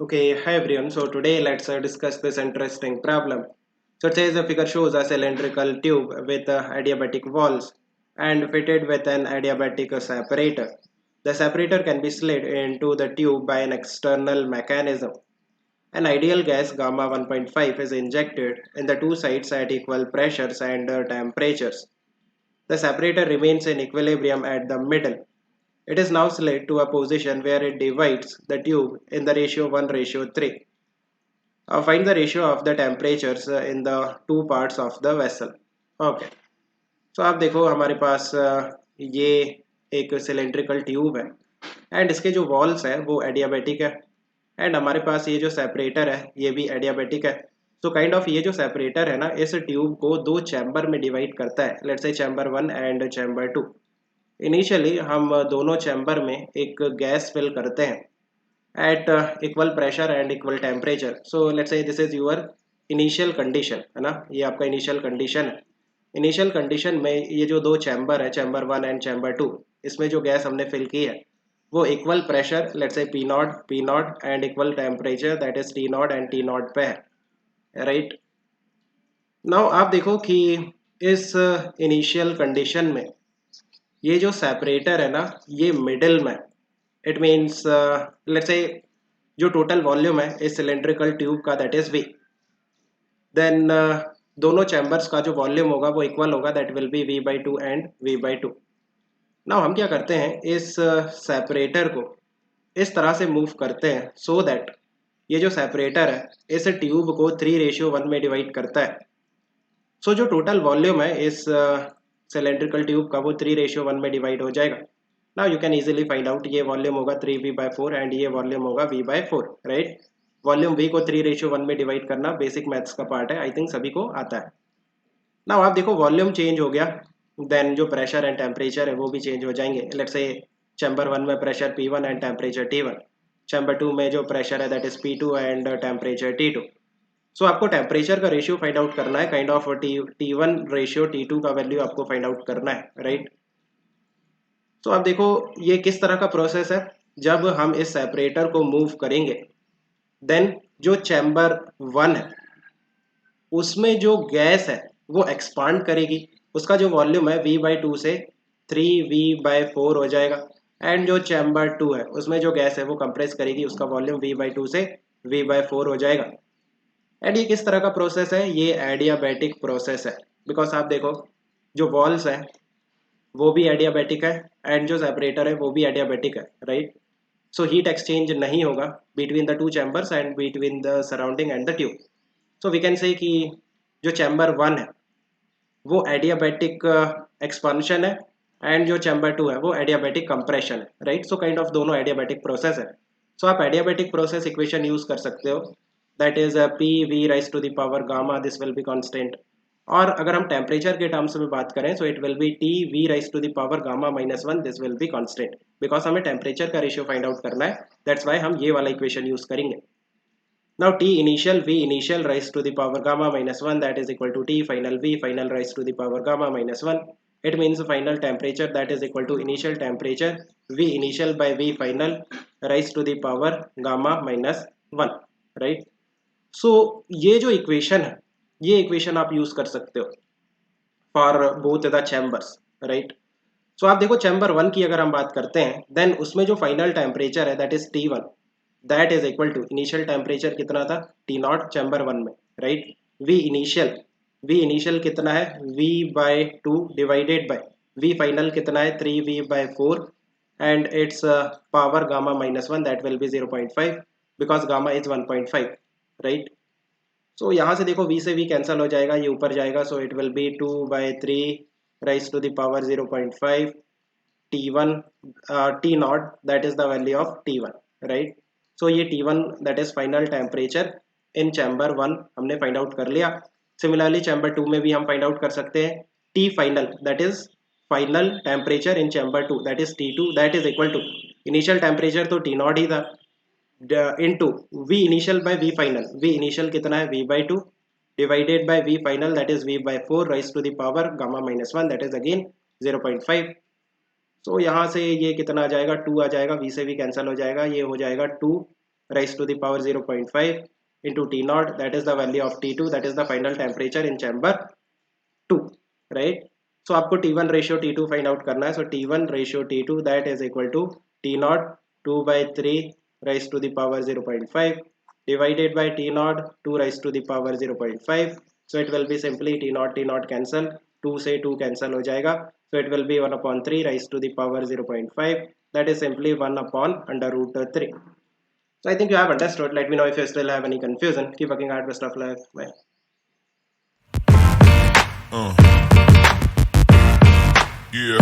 Okay, hi everyone. So today let's discuss this interesting problem. So today's the figure shows a cylindrical tube with adiabatic walls and fitted with an adiabatic separator. The separator can be slid into the tube by an external mechanism. An ideal gas gamma 1.5 is injected in the two sides at equal pressures and temperatures. The separator remains in equilibrium at the middle. It is now slid to a position where it divides the tube in the ratio 1:3. Find the ratio of the temperatures in the two parts of the vessel. Okay so आप देखो हमारे पास ये एक cylindrical tube है and इसके जो walls है वो एडियाबेटिक है एंड हमारे पास ये जो सेपरेटर है ये भी एडियाबेटिक है. सो काइंड ऑफ ये जो सेपरेटर है ना इस ट्यूब को दो चैम्बर में डिवाइड करता है. Let's say chamber 1 and chamber 2. Initially हम दोनों चैम्बर में एक गैस फिल करते हैं at equal pressure and equal temperature. So let's say this is your initial condition है ना, ये आपका initial condition है. इनिशियल कंडीशन में ये जो दो चैम्बर है, चैम्बर 1 एंड चैम्बर 2, इसमें जो गैस हमने फिल की है वो equal pressure let's say P not and equal temperature that is T not and T not पे है, राइट. नाउ आप देखो कि इस इनिशियल कंडीशन में ये जो सेपरेटर है ना ये मिडिल में, इट मीन्स लेट्स से जो टोटल वॉल्यूम है इस सिलेंड्रिकल ट्यूब का दैट इज वी. देन दोनों चैम्बर्स का जो वॉल्यूम होगा वो इक्वल होगा, that will B v/2 and v/2. Now हम क्या करते हैं इस सेपरेटर को इस तरह से मूव करते हैं सो दैट ये जो सेपरेटर है इस ट्यूब को 3:1 में डिवाइड करता है. सो जो टोटल वॉल्यूम है इस सिलेंड्रिकल ट्यूब का वो 3:1 में डिवाइड हो जाएगा. Now you can easily find out, ये वॉल्यूम होगा 3v/4 एंड ये वॉल्यूम होगा v/4, राइट. वॉल्यूम v को 3:1 में डिवाइड करना बेसिक मैथ्स का पार्ट है, आई थिंक सभी को आता है. नाउ आप देखो वॉल्यूम चेंज हो गया, देन जो प्रेशर एंड टेम्परेचर है वो भी चेंज हो जाएंगे. लेट्स से चैम्बर 1 में pressure P1 and temperature T1, chamber 2 में जो प्रेशर है that is P2 and temperature T2. सो आपको टेम्परेचर का रेशियो फाइंड आउट करना है, kind of T1 ratio T2 का वैल्यू आपको फाइंड आउट करना है, राइट. तो आप देखो ये किस तरह का प्रोसेस है. जब हम इस सेपरेटर को मूव करेंगे देन जो चैम्बर 1 है उसमें जो गैस है वो एक्सपांड करेगी, उसका जो वॉल्यूम है v/2 से 3v/4 हो जाएगा. एंड जो चैम्बर 2 है उसमें जो गैस है वो कंप्रेस करेगी, उसका वॉल्यूम v/2 से v/4 हो जाएगा. एंड ये किस तरह का प्रोसेस है, ये एडियाबैटिक प्रोसेस है. बिकॉज आप देखो जो वॉल्स है वो भी एडियाबैटिक है एंड जो सेपरेटर है वो भी एडियाबैटिक है, राइट. सो हीट एक्सचेंज नहीं होगा between the two chambers and between the surrounding and the tube. So we can say कि जो चैम्बर 1 है वो एडियाबैटिक एक्सपांशन है एंड जो चैम्बर 2 है वो एडियाबैटिक कंप्रेशन है, राइट. सो काइंड ऑफ दोनों एडियाबैटिक प्रोसेस है. सो आप एडियाबैटिक प्रोसेस इक्वेशन यूज कर सकते हो, that is P V raise to the power gamma, this will be constant. और अगर हम टेम्परेचर के टर्म्स में बात करें so it will be T V raise to the power gamma -1, this will be constant. Because हमें temperature का ratio find out करना है, दैट्स वाई हम ये वाला इक्वेशन यूज करेंगे. Now T initial V initial raised to the power gamma -1 that is equal to T final V final raised to the power gamma -1. It means final temperature that is equal to initial temperature V initial by V final raised to the power gamma -1, right. So ये जो equation है ये equation आप use कर सकते हो for both the chambers, right. So आप देखो चैम्बर 1 की अगर हम बात करते हैं देन उसमें जो फाइनल टेम्परेचर है that is T1, that is equal to initial temperature कितना था T0 चैम्बर 1 में, राइट. वी इनिशियल कितना है V/2 divided by V final कितना है 3v/4 and its power gamma -1 that will be 0.5 because gamma is 1.5, right. So यहाँ से देखो v से v कैंसिल हो जाएगा, ये ऊपर जाएगा, so it will be 2/3 raise to the power 0.5 T1 T0 that is the value of T1, right. So ये T1 that is final temperature in chamber 1 हमने फाइंड आउट कर लिया. सिमिलरली चैम्बर 2 में भी हम फाइंड आउट कर सकते हैं T final that is final temperature in chamber 2 that is T2 that is equal to initial temperature तो T0 ही था into V initial by V final. V initial कितना है V/2 divided by V final that is V/4 raise to the power gamma -1 that is again 0.5. तो यहाँ से ये कितना आ जाएगा 2 आ जाएगा, v से भी कैंसिल हो जाएगा, ये हो जाएगा 2 raised to the power 0.5 into T naught, that is the value of T2, that is the final temperature in chamber 2, right? So आपको T1 ratio T2 find out करना है. So T1 ratio T2, that is equal to T naught 2 by 3 raised to the power 0.5 divided by T naught 2 raised to the power 0.5. So it will be simply T naught cancel, 2 से 2 cancel हो जाएगा. So it will be 1 upon 3 raised to the power 0.5, that is simply 1 upon under root 3. So I think you have understood. Let me know if you still have any confusion. Keep working hard, best of luck. Bye. Yeah.